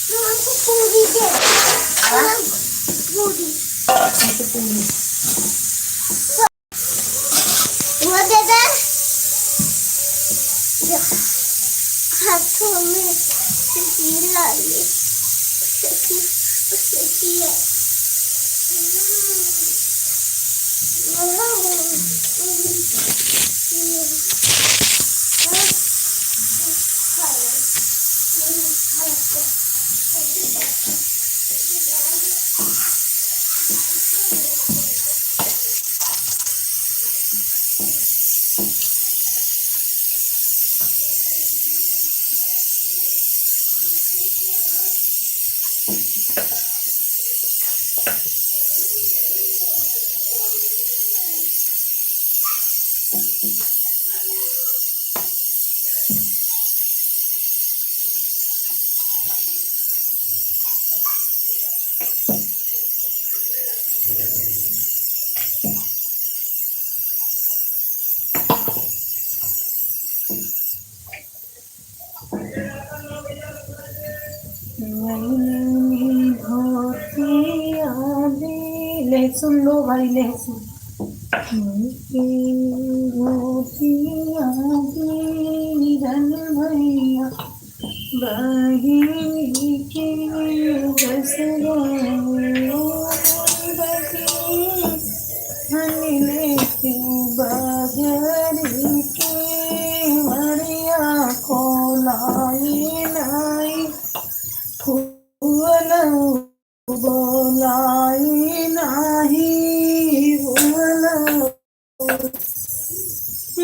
पूरी दे। पूरी पूरी वो दे दे हाथों में लाई लहसुन लो भाई लहसुन भैया बही के बगरी के मरिया को लाई लाई फूल बोलाई नाही बोल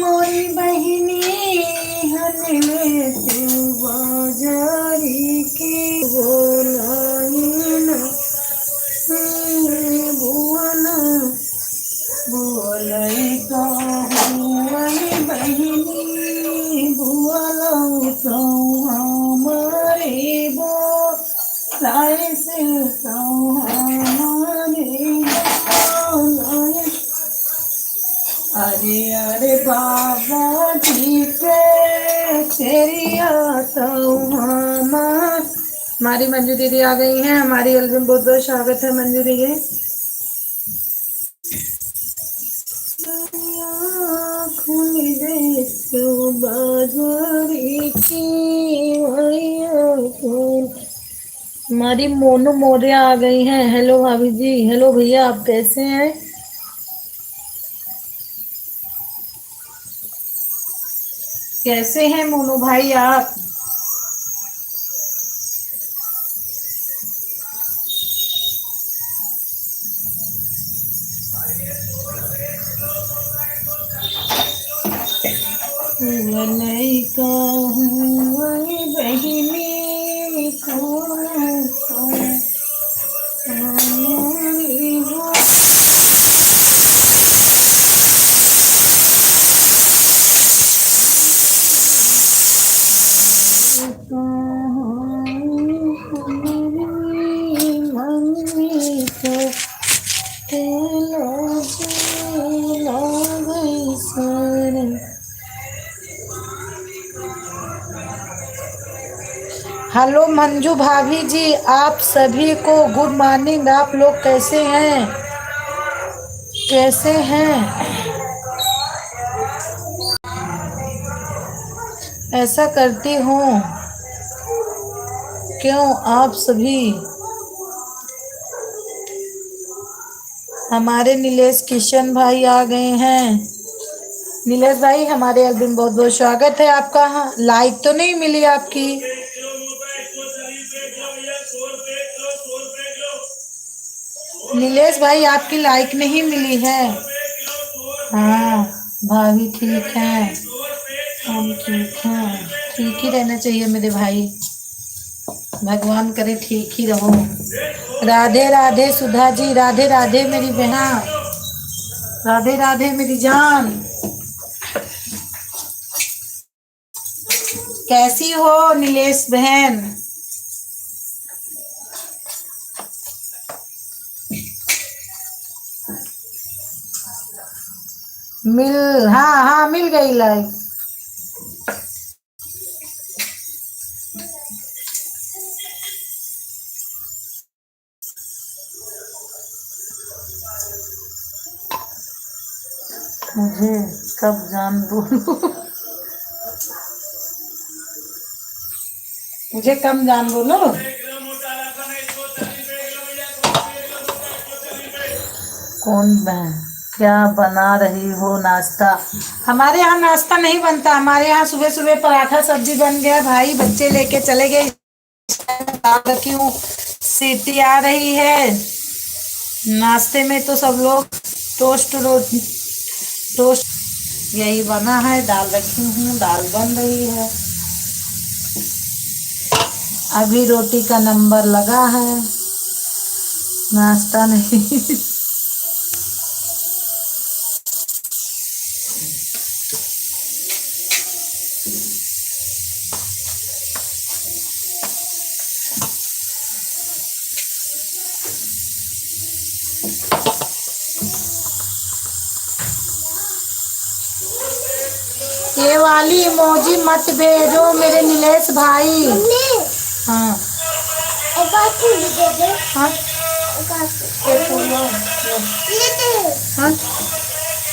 मोरी बहिनी हनले तू बाजारी के बोलाई ना बोल बोलाई तो हुई बहिनी बोल तो हमारे बो लाए से तो हमारे अरे अरे बाबा जी के तेरिया तो हमारी मंजू दीदी आ गई हैं। हमारी एल्बम बहुत बहुत स्वागत है मंजू दीदी। हमारी मोनू मोरे आ गई हैं। हेलो भाभी जी, हेलो भैया, आप कैसे हैं? कैसे हैं मोनू भाई आप? नहीं कहूँ बहिनी हेलो मंजू भाभी जी, आप सभी को गुड मॉर्निंग। आप लोग कैसे हैं? कैसे हैं? ऐसा करती हूँ क्यों? आप सभी हमारे नीलेश किशन भाई आ गए हैं। नीलेश भाई हमारे एल्बम बहुत बहुत स्वागत है आपका। लाइक तो नहीं मिली आपकी? नीलेश भाई आपकी लाइक नहीं मिली है। हाँ भाभी ठीक है, हम ठीक हैं। ठीक ही रहना चाहिए मेरे भाई, भगवान करे ठीक ही रहो। राधे राधे सुधा जी, राधे राधे मेरी बहना, राधे राधे मेरी जान। कैसी हो नीलेश बहन? हाँ हाँ मिल गई लाइक। मुझे कब जान बोलो। मुझे कम जान बोलो। कौन बहन क्या बना रही हो नाश्ता? हमारे यहाँ नाश्ता नहीं बनता। हमारे यहाँ सुबह सुबह पराठा सब्जी बन गया भाई, बच्चे लेके चले गए। दाल रखी हूँ, सीटी आ रही है। नाश्ते में तो सब लोग टोस्ट रोटी टोस्ट यही बना है। दाल रखी हूँ, दाल बन रही है। अभी रोटी का नंबर लगा है, नाश्ता नहीं। ये वाली इमोजी मत भेजो मेरे नीलेश भाई। हाँ हाँ हाँ,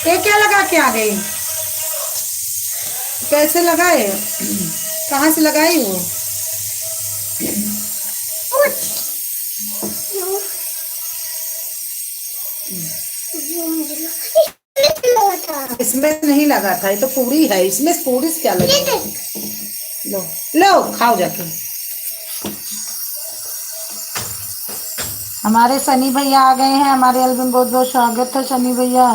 ये क्या लगा के आ गई? कैसे लगाए? कहाँ से लगाई वो? इसमें नहीं लगा था, ये तो पूरी है। इसमें पूरी से क्या लगा? लो लो खाओ जाके। हमारे सनी भैया आ गए हैं। हमारे एल्बम में बहुत बहुत स्वागत है सनी भैया।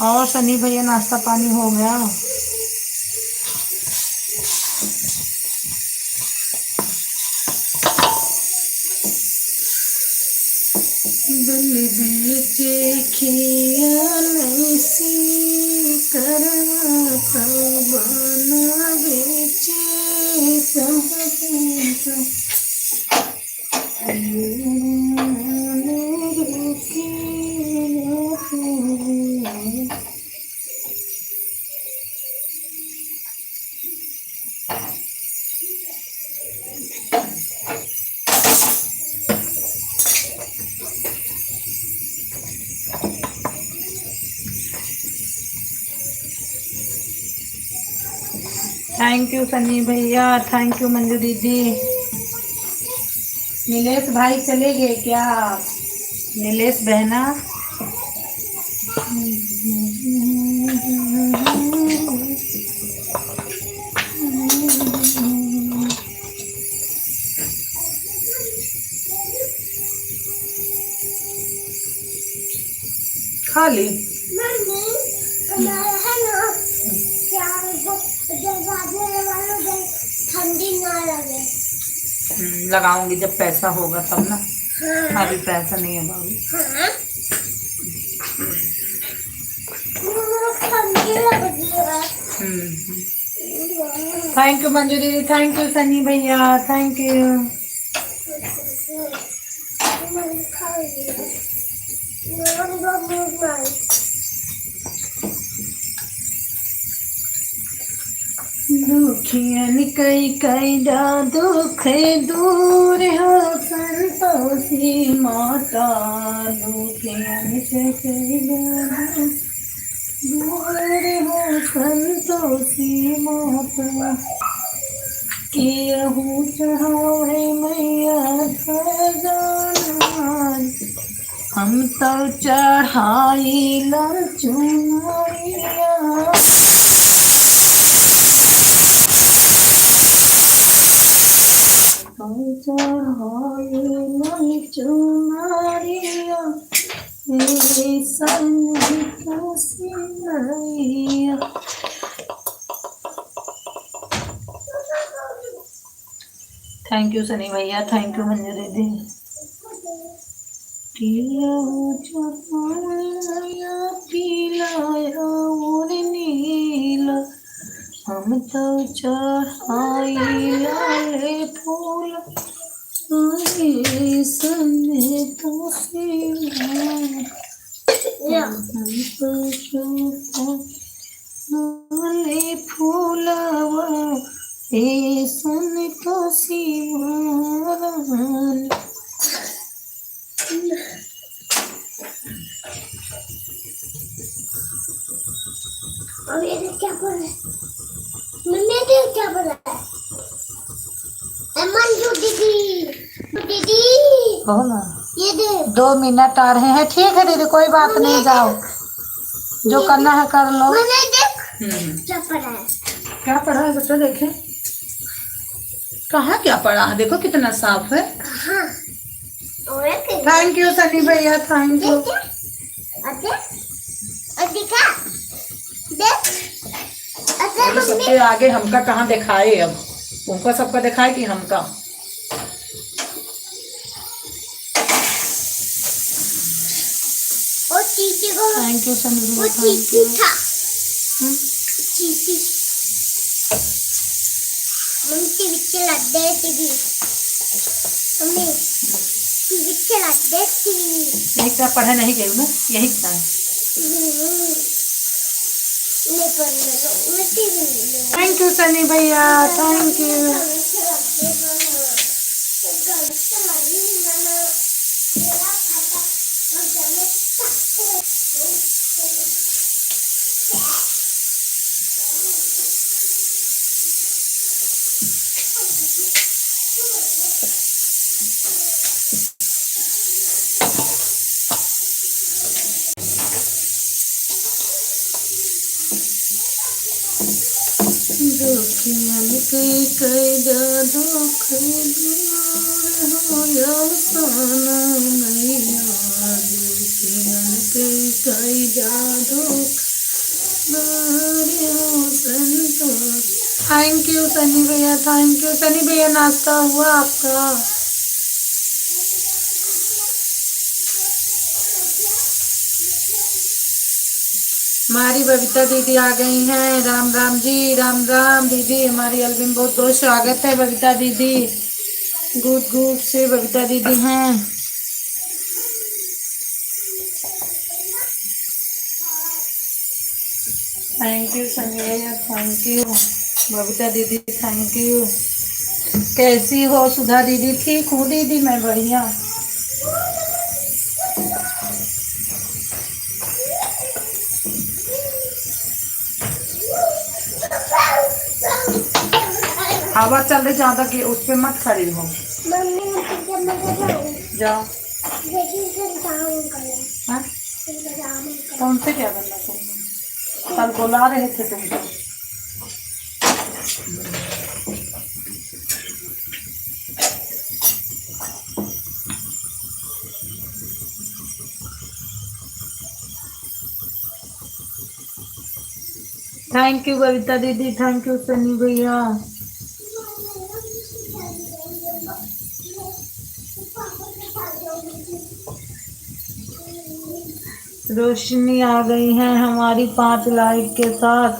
और सनी भैया नाश्ता पानी हो गया? थैंक यू सनी भैया, थैंक यू मंजू दीदी। नीलेश भाई चले गए क्या? नीलेश बहना खा ली। ठंडी ना लगे। लगाऊंगी जब पैसा होगा तब ना। हाँ। अभी पैसा नहीं है बाबू। हाँ। थैंक यू मंजू दीदी, थैंक यू सनी भैया, थैंक यू। दुखियन कई कई दुख दूर हो संतोषी माता। दुखियन से कई दूर हो संतोषी माता। कियहू चढ़ावे मैया सजान, हम तो चढ़ाई चुनरिया। चुनरिया थैंक यू सनी भैया, थैंक यू मंजू दीदी। पीलाया और नीला, हम तो चढ़ाई लाले फूल। सने तो सीमा नाले फूलवा सन तो सीमा अब ये क्या बोल रहा है? मम्मी ये क्या बोल रहा है? अमन जो दीदी हो ना ये दे 2 मिनट आ रहे हैं। ठीक है दीदी, कोई बात नहीं, जाओ जो करना है कर लो। मैंने देख क्या पढ़ा है? क्या पढ़ा है बेटा? देखे कहाँ क्या पढ़ा है, देखो कितना साफ है। कहाँ? थैंक यू सनी भैया, थैंक यू। सबके आगे हमका कहाँ दिखाए, अब उनका सबका दिखाए कि हमका। थैंक यू सनी भैया, थैंक यू। यही क्या पढ़े नहीं गई ना, यही क्या है। थैंक यू सनी भैया, थैंक यू। दुखियन के कैदा दुख दूर होया साना मैया, दुखियन के कैदा दुख दूर हो संतोष। थैंक यू सनी भैया, थैंक यू सनी भैया। नाश्ता हुआ आपका? हमारी बबीता दीदी आ गई हैं। राम राम जी, राम राम दीदी। हमारी एल्बम बहुत बहुत स्वागत है बबीता दीदी। गुड गुड से बबीता दीदी हैं। Thank you Sanjay, thank you Babita दीदी, थैंक यू। कैसी हो सुधा दीदी? ठीक हूँ दीदी, मैं बढ़िया। हवा चल रही ज्यादा की उस पे मत खड़ी हो। जाओ। हाँ? कौन से क्या करना तुम? कल बुला रहे थे तुमको। थैंक यू बबीता दीदी, थैंक यू सनी भैया। रोशनी आ गई है हमारी 5 लाइक के साथ।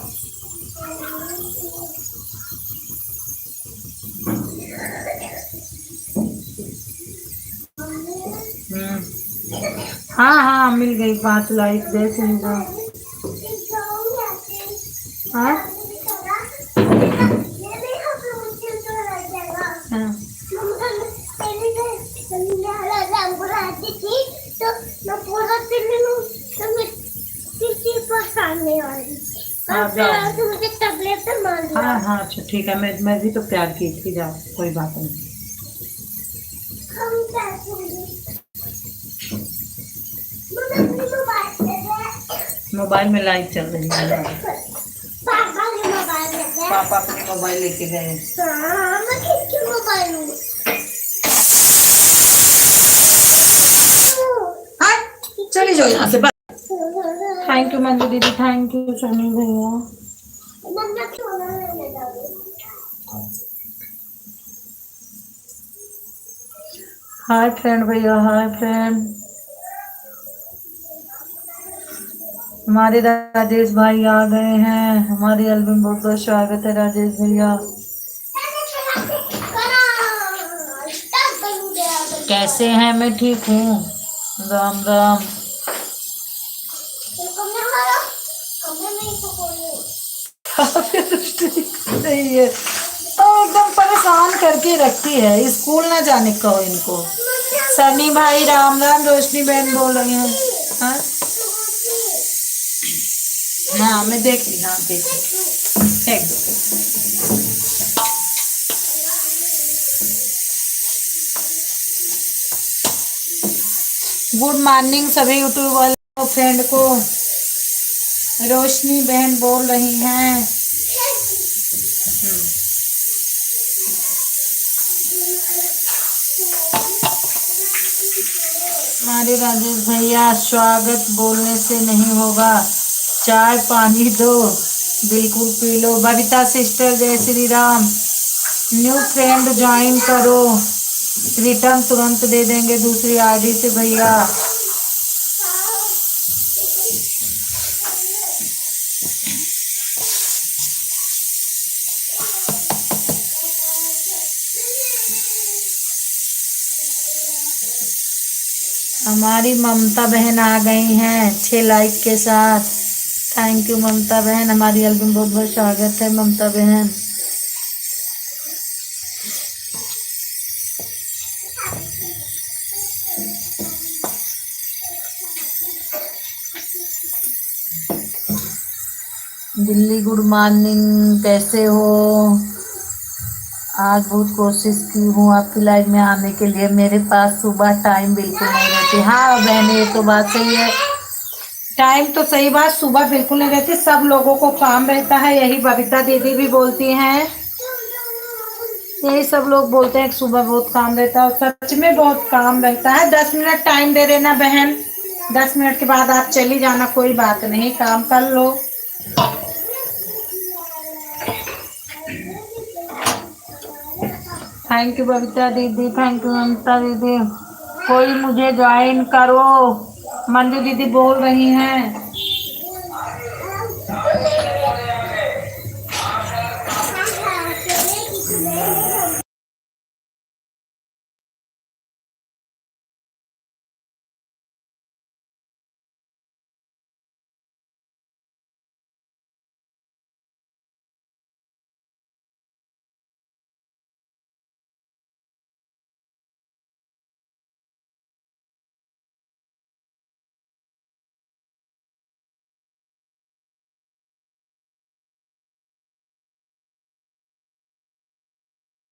हाँ हाँ मिल गई 5 लाइक, देख लीजिए। हाँ हाँ हाँ हाँ अच्छा ठीक है, मैं भी तो प्यार की थी। जाओ कोई बात नहीं। मोबाइल में लाइव चल रही है। पापा अपने मोबाइल लेके गए। चले जाओ यहाँ से। थैंक यू मंजू दीदी, थैंक यू सनी भैया। हाय फ्रेंड भैया, हाय फ्रेंड। हमारे राजेश भाई आ गए हैं। हमारी एल्बम बहुत बहुत स्वागत है राजेश भैया। कैसे हैं? मैं ठीक हूँ। राम राम। सही है। तो एकदम परेशान करके रखती है, स्कूल ना जाने कहो इनको। सनी भाई राम राम। रोशनी बहन बोल रही हैं। हाँ हाँ मैं देख ली। हाँ देख ली। फेंक दो। गुड मॉर्निंग सभी यूट्यूब वाले फ्रेंड को। रोशनी बहन बोल रही हैं। हमारे राजेश भैया स्वागत बोलने से नहीं होगा, चाय पानी दो, बिल्कुल पी लो। बबीता सिस्टर जय Shri Ram. New friend join करो, रिटर्न तुरंत दे देंगे दूसरी आईडी से भैया। हमारी ममता बहन आ गई हैं 6 लाइक के साथ। थैंक यू ममता बहन। हमारी एल्बम बहुत बहुत स्वागत है ममता बहन। दिल्ली गुड मॉर्निंग, कैसे हो? आज बहुत कोशिश की हूँ आपकी लाइव में आने के लिए, मेरे पास सुबह टाइम बिल्कुल नहीं रहती। हाँ बहन ये तो बात सही है, टाइम तो सही बात, सुबह बिल्कुल नहीं रहती। सब लोगों को काम रहता है, यही बबीता दीदी भी बोलती हैं, यही सब लोग बोलते हैं कि सुबह बहुत काम रहता है। और सच में बहुत काम रहता है। 10 मिनट टाइम दे देना बहन, 10 मिनट के बाद आप चली जाना, कोई बात नहीं, काम कर लो। थैंक यू बबीता दीदी, थैंक यू ममता दीदी। कोई मुझे ज्वाइन करो, मंजू दीदी बोल रही हैं।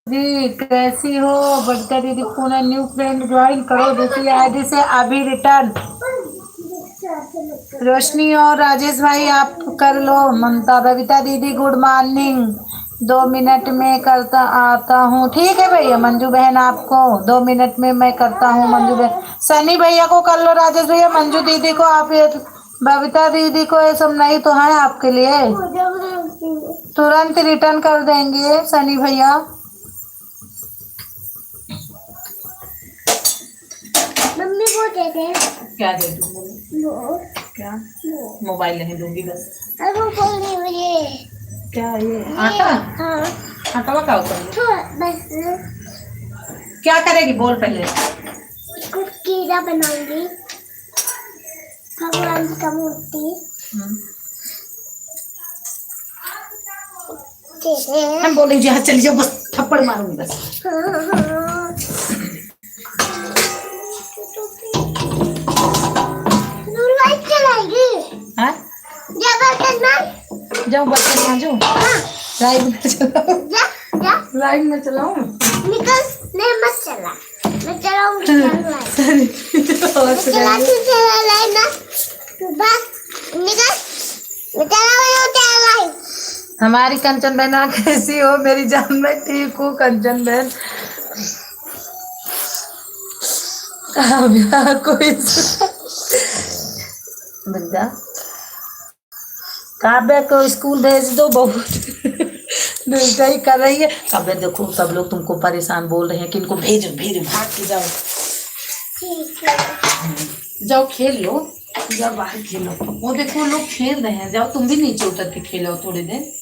जी कैसी हो बबीता दीदी? पुनः न्यू फ्रेंड ज्वाइन करो दूसरी आईडी से अभी रिटर्न। रोशनी और राजेश भाई आप कर लो। ममता बबीता दीदी गुड मॉर्निंग, 2 मिनट में करता आता हूँ। ठीक है भैया। मंजू बहन आपको 2 मिनट में मैं करता हूँ। मंजू बहन सनी भैया को कर लो, राजेश भैया मंजू दीदी को। आप ये बबीता दीदी को ये सब नहीं तो है आपके लिए, तुरंत रिटर्न कर देंगे सनी भैया। मम्मी वो दे दे। क्या दे दूँ? क्या? मोबाइल नहीं दूंगी बस। अरे वो बोल रही मुझे। क्या ये आटा? हाँ आटा का होता है? थोड़ा बस। क्या करेगी बोल पहले। कुछ कीड़ा बनाऊंगी, भगवान का मूर्ति। हम बोले जी हाँ चली जाओ, बस थप्पड़ मारूंगी बस। लाइट चलाएगी। हाँ जाओ बर्तन मांजो। लाइव में चलाओ, लाइव में चलाओ। निकल नहीं मत चला, मैं चलाऊंगी। लाइव ना बस निकल, मैं चलाऊंगी। हमारी कंचन बहन कैसी हो? मेरी जान में ठीक हूँ कंचन बहन। कोई बिंदा काव्य को स्कूल भेज दो, बहुत ही कर रही है। काव्य देखो सब लोग तुमको परेशान बोल रहे हैं कि इनको भेजो भेजो, भाग के जाओ। जाओ खेल लो, जाओ बाहर खेलो। वो देखो लोग खेल रहे हैं, जाओ तुम भी नीचे उतर के खेलो थोड़ी देर।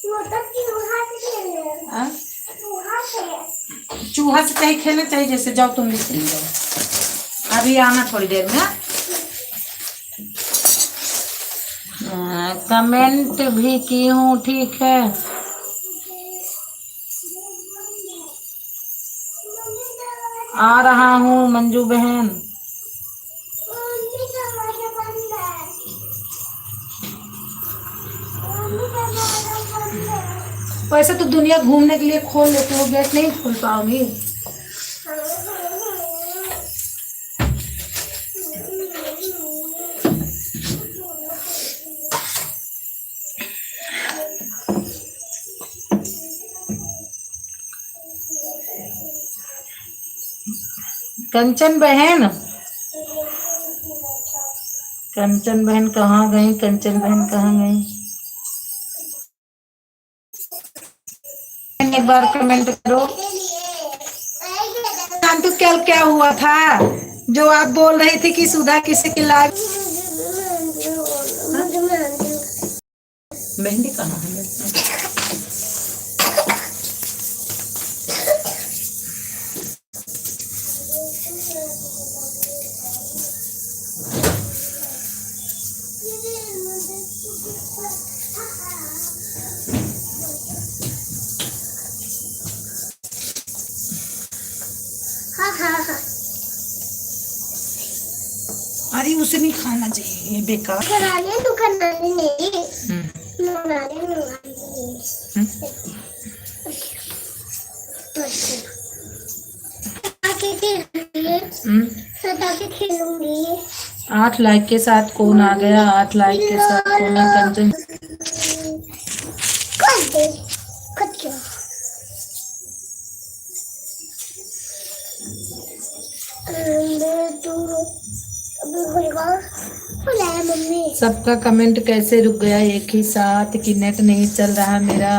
चूहा से चाहिए खेलना चाहिए, जैसे जाओ तुम भी खेल जाओ, अभी आना थोड़ी देर में। कमेंट भी की हूँ, ठीक है। आ रहा हूँ मंजू बहन। वैसे तो दुनिया घूमने के लिए खोल लेते हो, गेट नहीं खोल पाओगी। कंचन बहन, कंचन बहन कहाँ गई? कंचन बहन कहाँ गई? एक बार कमेंट करो। तो क्या क्या हुआ था जो आप बोल रही थी कि सुधा किसी की लाइफ। मेहंदी कहाँ है? अरे उसे नहीं खाना चाहिए, बेकार। खेलूंगी। 8 लाइक के साथ कौन आ गया? 8 लाइक के साथ कौन है? कंचन सबका कमेंट कैसे रुक गया एक ही साथ कि नेट नहीं चल रहा मेरा?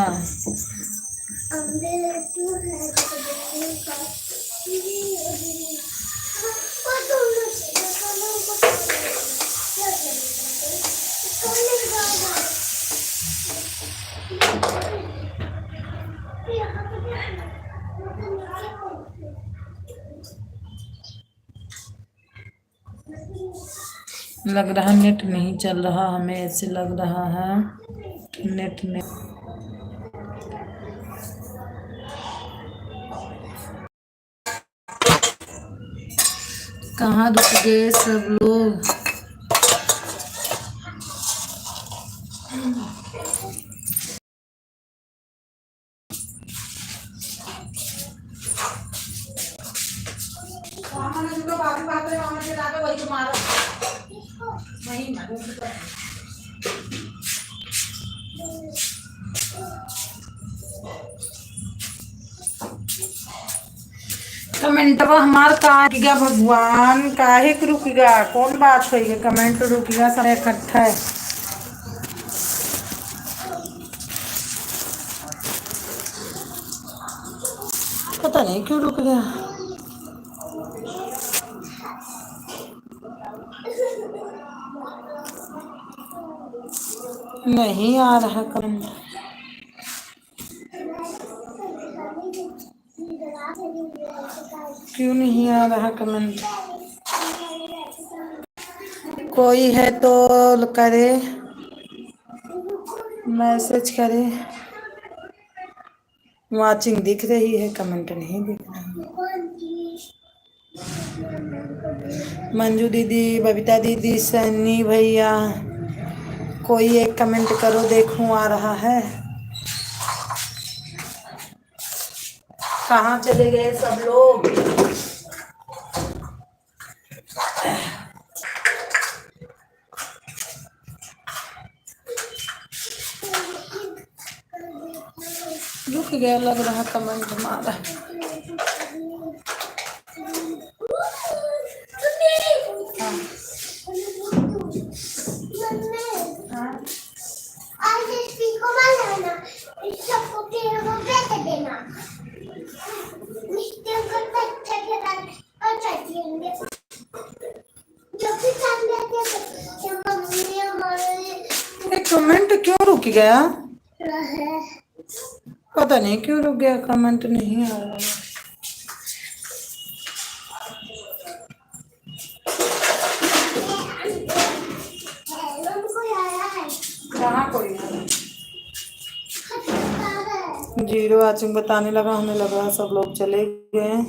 लग रहा नेट नहीं चल रहा, हमें ऐसे लग रहा है नेट नहीं। कहाँ रुक गए सब लोग? कमेंट हमार कहाँ रुकेगा भगवान? काहे के रुकेगा? कौन बात है? कमेंट रुकेगा सब इकट्ठा है। पता नहीं क्यों रुक गया। नहीं आ रहा कमेंट। क्यों नहीं आ रहा कमेंट? कोई है तो करे, मैसेज करे। वाचिंग दिख रही है, कमेंट नहीं दिख रहा। मंजू दीदी, बबीता दीदी, सन्नी भैया, कोई एक कमेंट करो, देखूं आ रहा है। कहाँ चले गए सब लोग? रुक गया लग रहा कमेंट हमारा। कमेंट क्यों रुक गया? पता नहीं क्यों रुक गया, कमेंट नहीं आ रहा। कहाँ कोई है? जीरो वाचिंग बताने लगा, हमें लगा सब लोग चले गए हैं।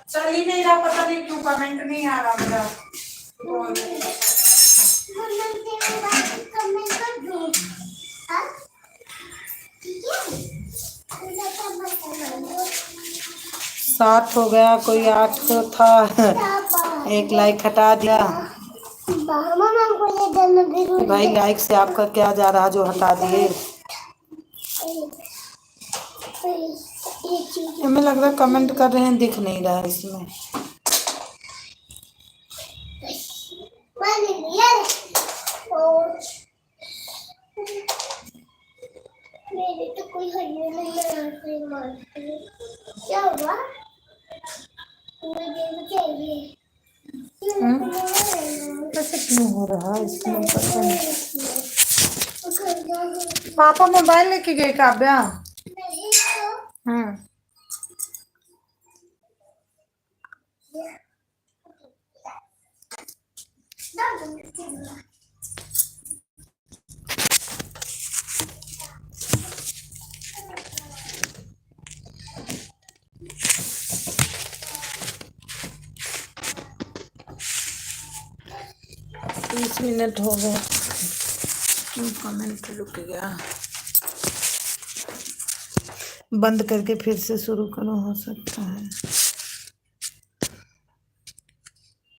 चल ही नहीं रहा, पता नहीं क्यों कमेंट नहीं आ रहा मेरा। सात हो गया, कोई 8 को था, 1 लाइक हटा दिया। भाई लाइक से आपका क्या जा रहा जो हटा दिए? हमें लग रहा है कमेंट कर रहे हैं, दिख नहीं रहा है इसमें। मेरे तो कोई हरियर नहीं क्या हुआ? मुझे चाहिए। कैसे क्यों हो रहा है इसमें पता नहीं। पापा मोबाइल लेके गए काव्या? हम्म। 30 मिनट हो गए, क्यों कमेंट रुक गया? बंद करके फिर से शुरू करो, हो सकता है।